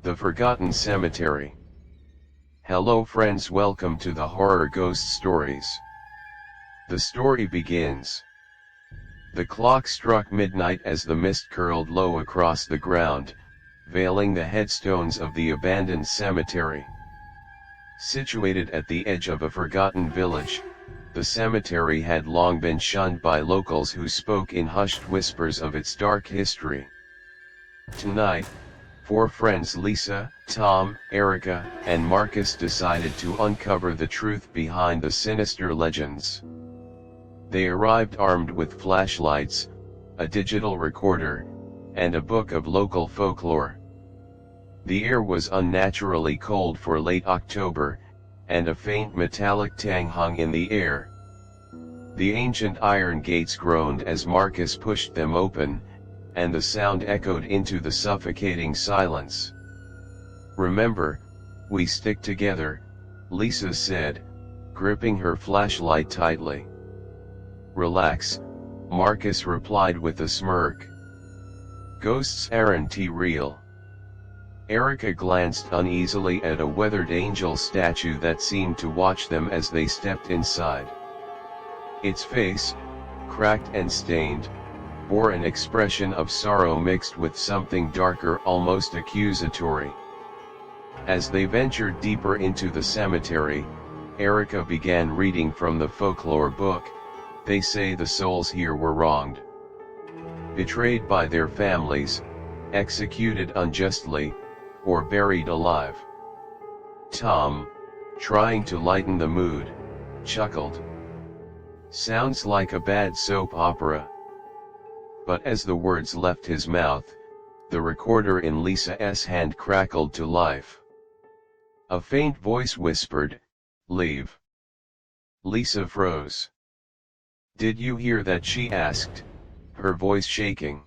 The Forgotten Cemetery. Hello friends, welcome to the horror ghost stories. The story begins. The clock struck midnight as the mist curled low across the ground, veiling the headstones of the abandoned cemetery. Situated at the edge of a forgotten village, the cemetery had long been shunned by locals who spoke in hushed whispers of its dark history. Tonight, four friends Lisa, Tom, Erica, and Marcus decided to uncover the truth behind the sinister legends. They arrived armed with flashlights, a digital recorder, and a book of local folklore. The air was unnaturally cold for late October, and a faint metallic tang hung in the air. The ancient iron gates groaned as Marcus pushed them open, and the sound echoed into the suffocating silence. "Remember, we stick together," Lisa said, gripping her flashlight tightly. "Relax," Marcus replied with a smirk. "Ghosts aren't real." Erica glanced uneasily at a weathered angel statue that seemed to watch them as they stepped inside. Its face, cracked and stained, bore an expression of sorrow mixed with something darker, almost accusatory. As they ventured deeper into the cemetery, Erica began reading from the folklore book. "They say the souls here were wronged, betrayed by their families, executed unjustly, or buried alive." Tom, trying to lighten the mood, chuckled. "Sounds like a bad soap opera." But as the words left his mouth, the recorder in Lisa's hand crackled to life. A faint voice whispered, "Leave." Lisa froze. "Did you hear that?" she asked, her voice shaking.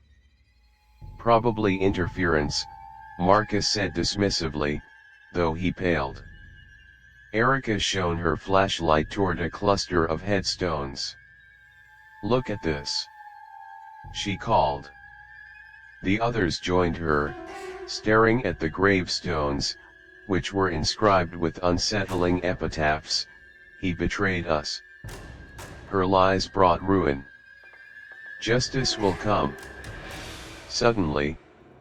"Probably interference," Marcus said dismissively, though he paled. Erica shone her flashlight toward a cluster of headstones. "Look at this," she called. The others joined her, staring at the gravestones, which were inscribed with unsettling epitaphs. "He betrayed us. Her lies brought ruin. Justice will come." Suddenly,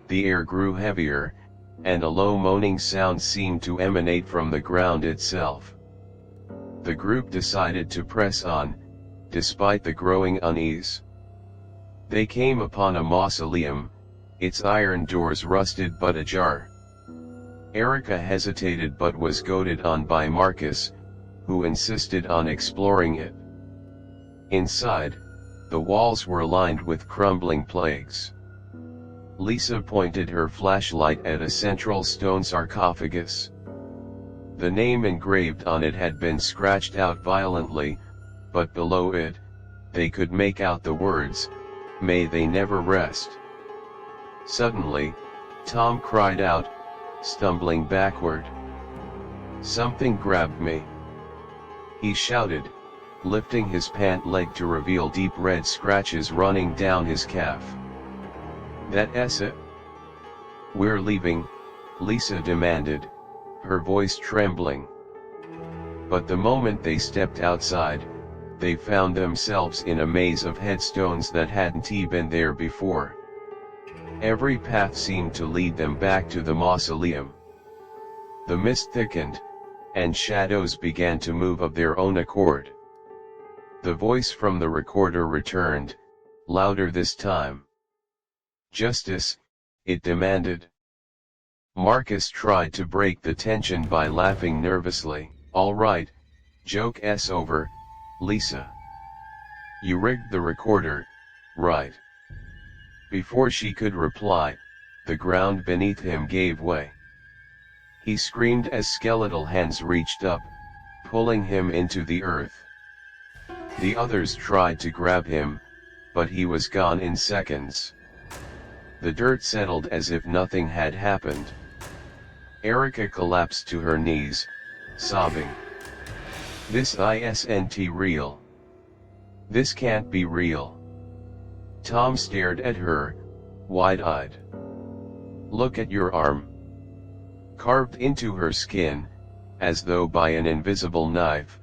the air grew heavier, and a low moaning sound seemed to emanate from the ground itself. The group decided to press on, despite the growing unease. They came upon a mausoleum, its iron doors rusted but ajar. Erica hesitated but was goaded on by Marcus, who insisted on exploring it. Inside, the walls were lined with crumbling plaques. Lisa pointed her flashlight at a central stone sarcophagus. The name engraved on it had been scratched out violently, but below it, they could make out the words, "May they never rest." Suddenly, Tom cried out, stumbling backward. "Something grabbed me," he shouted, lifting his pant leg to reveal deep red scratches running down his calf. "That's it? We're leaving," Lisa demanded, her voice trembling. But the moment they stepped outside, they found themselves in a maze of headstones that hadn't been there before. Every path seemed to lead them back to the mausoleum. The mist thickened, and shadows began to move of their own accord. The voice from the recorder returned, louder this time. "Justice," it demanded. Marcus tried to break the tension by laughing nervously. "All right, joke's over, Lisa. You rigged the recorder, right?" Before she could reply, the ground beneath him gave way. He screamed as skeletal hands reached up, pulling him into the earth. The others tried to grab him, but he was gone in seconds. The dirt settled as if nothing had happened. Erica collapsed to her knees, sobbing. "This isn't real. This can't be real." Tom stared at her, wide-eyed. "Look at your arm. Carved into her skin, as though by an invisible knife,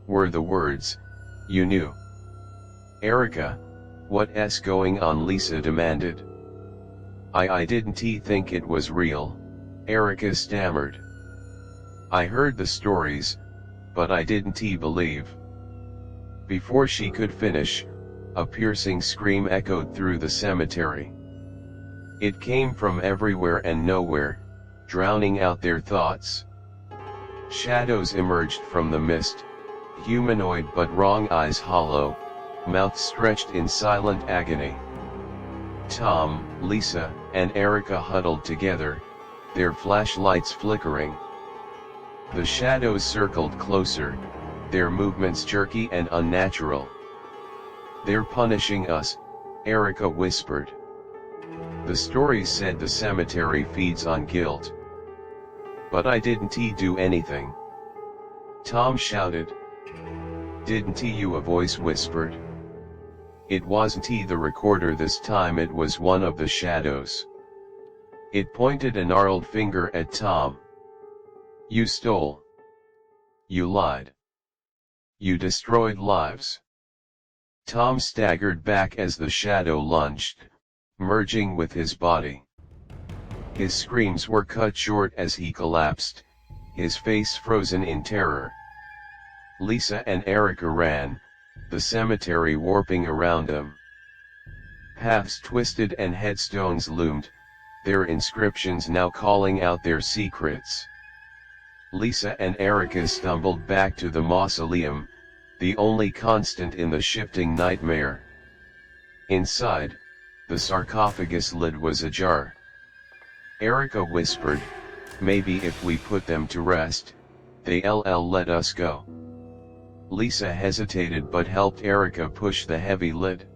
were the words, "You knew." "Erica, what's going on?" Lisa demanded. I didn't think it was real," Erica stammered. "I heard the stories, but I didn't believe." Before she could finish, a piercing scream echoed through the cemetery. It came from everywhere and nowhere, drowning out their thoughts. Shadows emerged from the mist, humanoid but wrong, eyes hollow, mouth stretched in silent agony. Tom, Lisa, and Erica huddled together, their flashlights flickering. The shadows circled closer, their movements jerky and unnatural. "They're punishing us," Erica whispered. "The stories said the cemetery feeds on guilt." "But I didn't do anything," Tom shouted. "Didn't you?" a voice whispered. It wasn't the recorder this time, it was one of the shadows. It pointed a gnarled finger at Tom. "You stole. You lied. You destroyed lives." Tom staggered back as the shadow lunged, merging with his body. His screams were cut short as he collapsed, his face frozen in terror. Lisa and Erica ran, the cemetery warping around them. Paths twisted and headstones loomed, their inscriptions now calling out their secrets. Lisa and Erica stumbled back to the mausoleum, the only constant in the shifting nightmare. Inside, the sarcophagus lid was ajar. Erica whispered, "Maybe if we put them to rest, they'll let us go." Lisa hesitated but helped Erica push the heavy lid.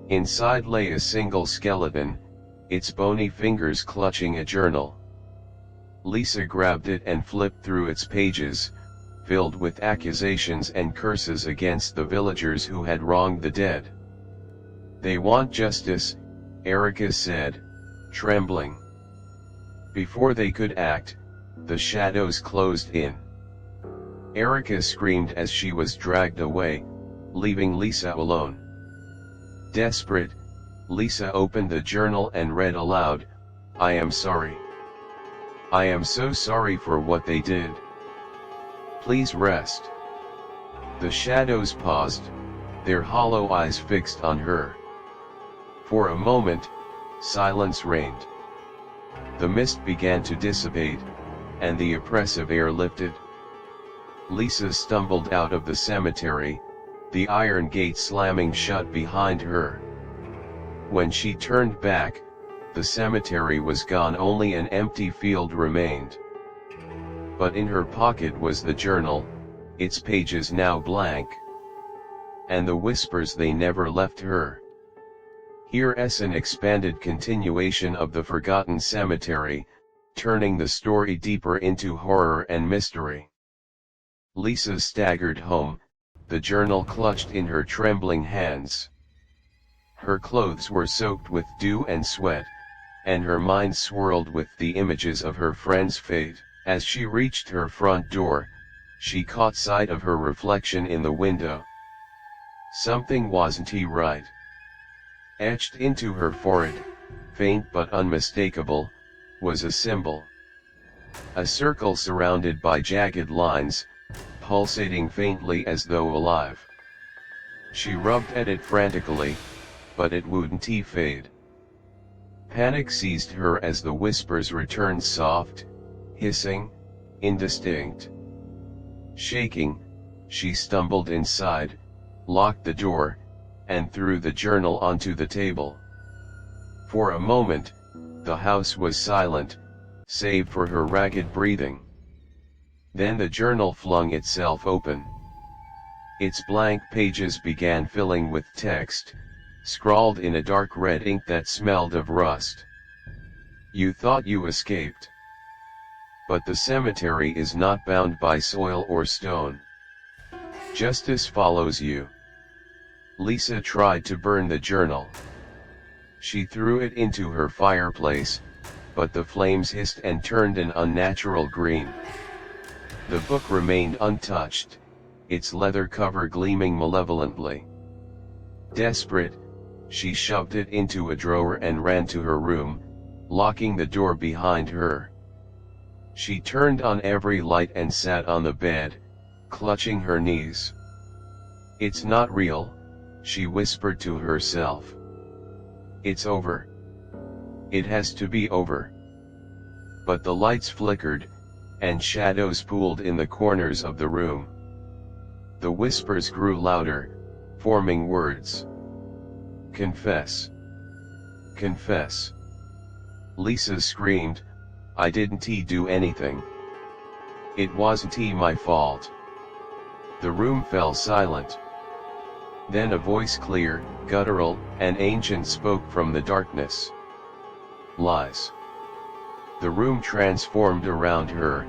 Inside lay a single skeleton, its bony fingers clutching a journal. Lisa grabbed it and flipped through its pages, filled with accusations and curses against the villagers who had wronged the dead. "They want justice," Erica said, trembling. Before they could act, the shadows closed in. Erica screamed as she was dragged away, leaving Lisa alone. Desperate, Lisa opened the journal and read aloud, "I am sorry. I am so sorry for what they did. Please rest." The shadows paused, their hollow eyes fixed on her. For a moment, silence reigned. The mist began to dissipate, and the oppressive air lifted. Lisa stumbled out of the cemetery, the iron gate slamming shut behind her. When she turned back, the cemetery was gone, only an empty field remained. But in her pocket was the journal, its pages now blank. And the whispers, they never left her. Here's an expanded continuation of The Forgotten Cemetery, turning the story deeper into horror and mystery. Lisa staggered home, the journal clutched in her trembling hands. Her clothes were soaked with dew and sweat, and her mind swirled with the images of her friend's fate. As she reached her front door, she caught sight of her reflection in the window. Something wasn't right. Etched into her forehead, faint but unmistakable, was a symbol. A circle surrounded by jagged lines, pulsating faintly as though alive. She rubbed at it frantically, but it wouldn't fade. Panic seized her as the whispers returned, soft, hissing, indistinct. Shaking, she stumbled inside, locked the door, and threw the journal onto the table. For a moment, the house was silent, save for her ragged breathing. Then the journal flung itself open. Its blank pages began filling with text, scrawled in a dark red ink that smelled of rust. "You thought you escaped. But the cemetery is not bound by soil or stone. Justice follows you." Lisa tried to burn the journal. She threw it into her fireplace, but the flames hissed and turned an unnatural green. The book remained untouched, its leather cover gleaming malevolently. Desperate, she shoved it into a drawer and ran to her room, locking the door behind her. She turned on every light and sat on the bed, clutching her knees. "It's not real," she whispered to herself. "It's over. It has to be over." But the lights flickered, and shadows pooled in the corners of the room. The whispers grew louder, forming words. "Confess. Confess." Lisa screamed, "I didn't do anything. It wasn't my fault." The room fell silent. Then a voice, clear, guttural, and ancient, spoke from the darkness. "Lies." The room transformed around her,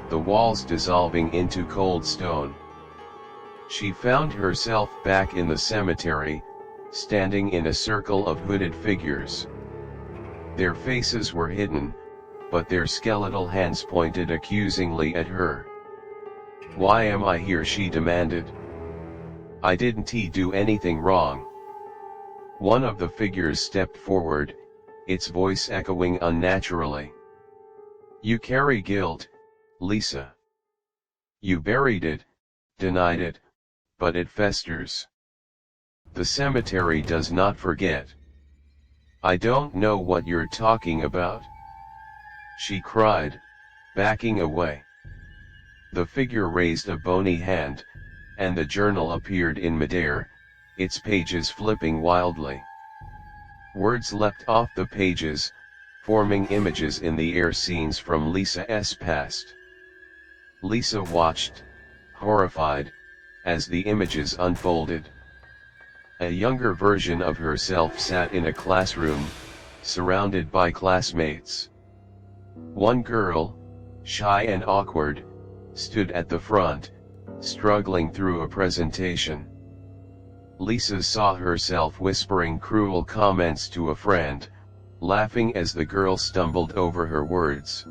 the walls dissolving into cold stone. She found herself back in the cemetery, standing in a circle of hooded figures. Their faces were hidden, but their skeletal hands pointed accusingly at her. "Why am I here?" she demanded. "I didn't do anything wrong." One of the figures stepped forward, its voice echoing unnaturally. "You carry guilt, Lisa. You buried it, denied it, but it festers. The cemetery does not forget." "I don't know what you're talking about," she cried, backing away. The figure raised a bony hand, and the journal appeared in midair, its pages flipping wildly. Words leapt off the pages, forming images in the air, scenes from Lisa's past. Lisa watched, horrified, as the images unfolded. A younger version of herself sat in a classroom, surrounded by classmates. One girl, shy and awkward, stood at the front, struggling through a presentation. Lisa saw herself whispering cruel comments to a friend, laughing as the girl stumbled over her words.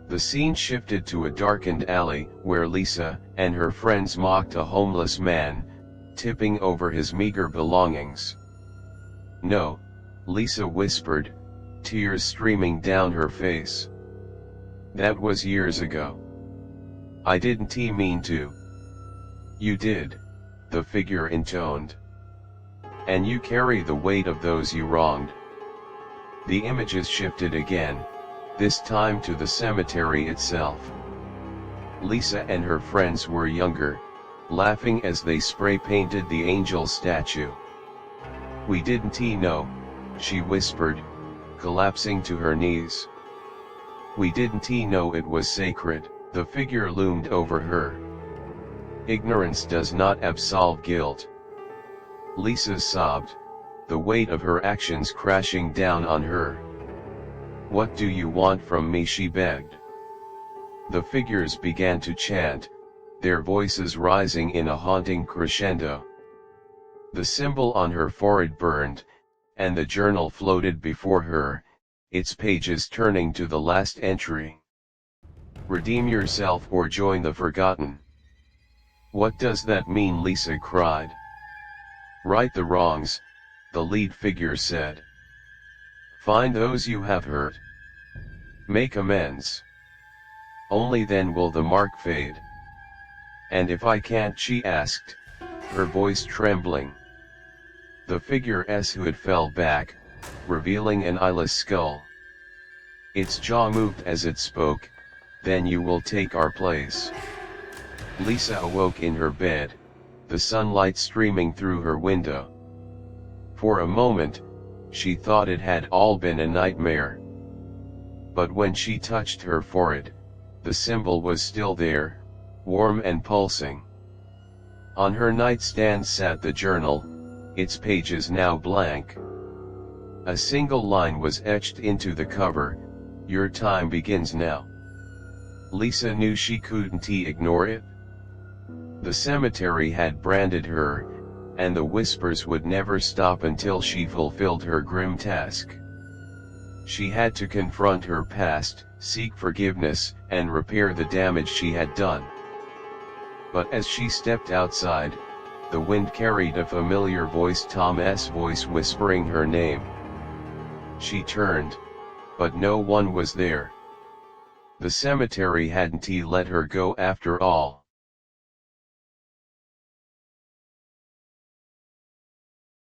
The scene shifted to a darkened alley, where Lisa and her friends mocked a homeless man, tipping over his meager belongings. "No," Lisa whispered, tears streaming down her face. "That was years ago. I didn't mean to." "You did," the figure intoned. "And you carry the weight of those you wronged." The images shifted again, this time to the cemetery itself. Lisa and her friends were younger, laughing as they spray-painted the angel statue. "We didn't know," she whispered, collapsing to her knees. "We didn't know it was sacred." The figure loomed over her. "Ignorance does not absolve guilt." Lisa sobbed, the weight of her actions crashing down on her. "What do you want from me?" she begged. The figures began to chant, their voices rising in a haunting crescendo. The symbol on her forehead burned, and the journal floated before her, its pages turning to the last entry. "Redeem yourself or join the forgotten." "What does that mean?" Lisa cried. "Right the wrongs," the lead figure said. "Find those you have hurt. Make amends. Only then will the mark fade." "And if I can't?" she asked, her voice trembling. The figure's hood fell back, revealing an eyeless skull. Its jaw moved as it spoke, "Then you will take our place." Lisa awoke in her bed, the sunlight streaming through her window. For a moment, she thought it had all been a nightmare. But when she touched her forehead, the symbol was still there, warm and pulsing. On her nightstand sat the journal, its pages now blank. A single line was etched into the cover, "Your time begins now." Lisa knew she couldn't ignore it. The cemetery had branded her, and the whispers would never stop until she fulfilled her grim task. She had to confront her past, seek forgiveness, and repair the damage she had done. But as she stepped outside, the wind carried a familiar voice, Tom's voice, whispering her name. She turned, but no one was there. The cemetery hadn't let her go after all.